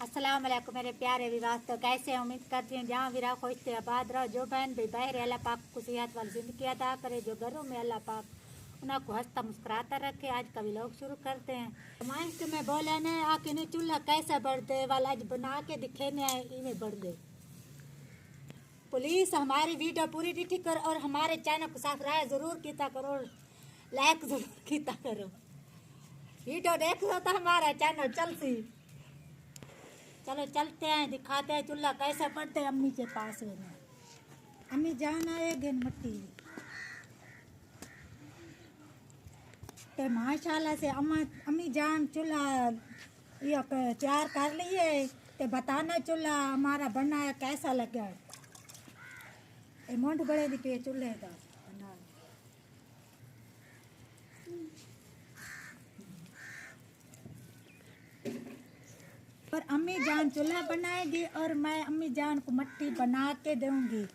अस्सलाम वालेकुम मेरे प्यारे विवाह। तो कैसे उम्मीद करती हूँ जहाँ भी रहो खुश थे आबाद रहो। जो बहन भी बाहर अल्लाह पाक को सेहत वाली जिंदगी अदा करे, जो घरों में अल्लाह पाक उनको हंसता मुस्कुराता रखे। आज का व्लॉग शुरू करते हैं। माइक में बोले ने आके नहीं चूल्हा कैसे बढ़ते वाला आज बना के दिखे ने इन्हें बढ़ दे। पुलिस हमारी वीडियो पूरी डिटी कर और हमारे चैनल को सब्सक्राइब जरूर किया करो, लाइक जरूर किया करो। वीडियो देख लो तो हमारा चैनल चलती। चलो चलते हैं, दिखाते हैं चूल्हा कैसे पड़ते हैं अम्मी के पास में। अम्मी जान आए गेन मट्टी तो माशाल्लाह से अम्मी जान चूल्हा ये तैयार कर लिए। तो बताना चूल्हा हमारा बना है कैसा लगा। अमाउंट बड़े दिखे चूल्हे का बना। और अम्मी जान चूल्हा बनाएगी और मैं अम्मी जान को मट्टी बना के दूंगी।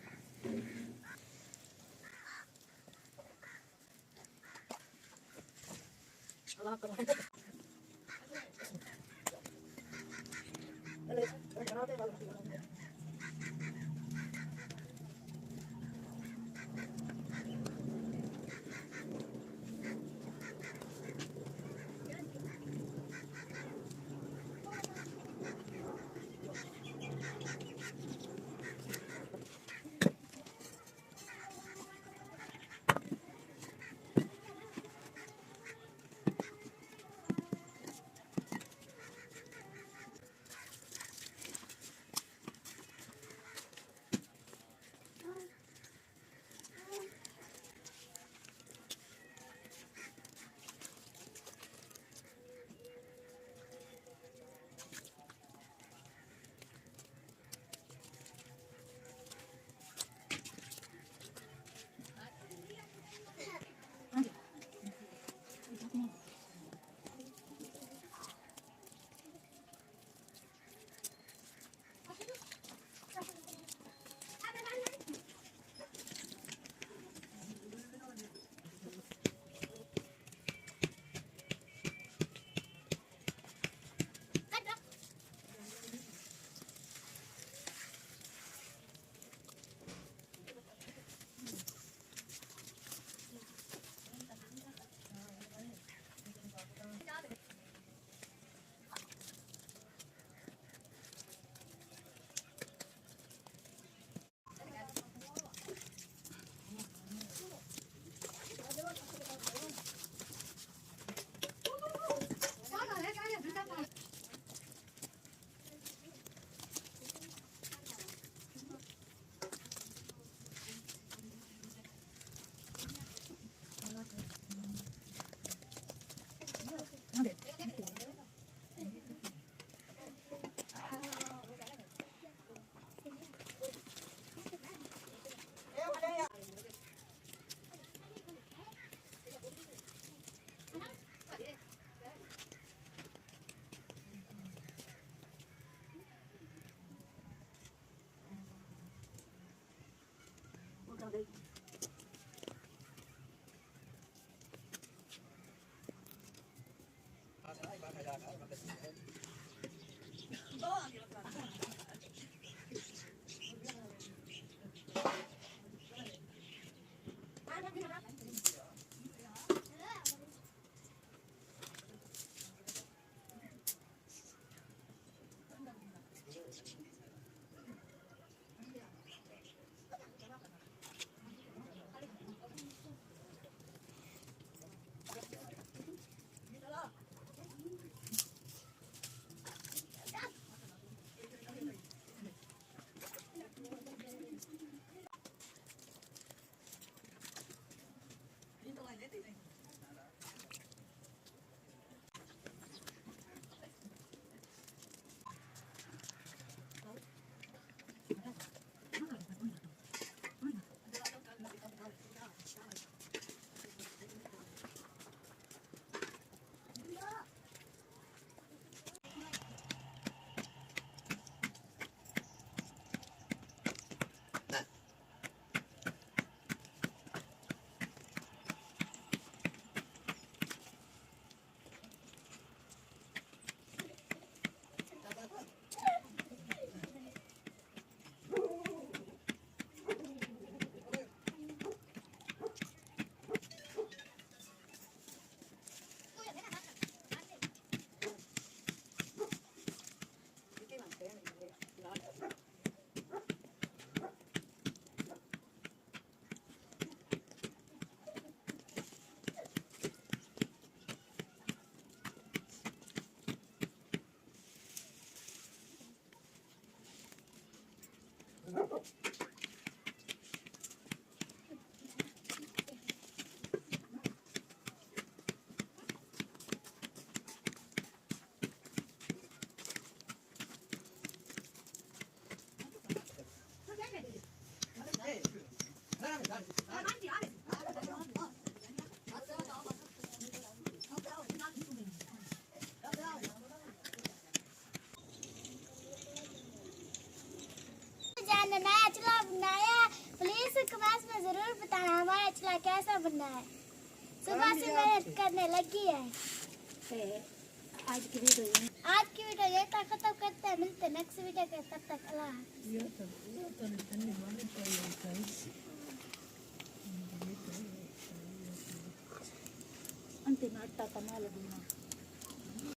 पता है हमारा चूल्हा कैसा बना है। सुबह से मेहनत करने लगी है। आज की वीडियो ये तक खत्म करते हैं, मिलते हैं नेक्स्ट वीडियो के, तब तक अल्लाह। अंतिम आटा कमाल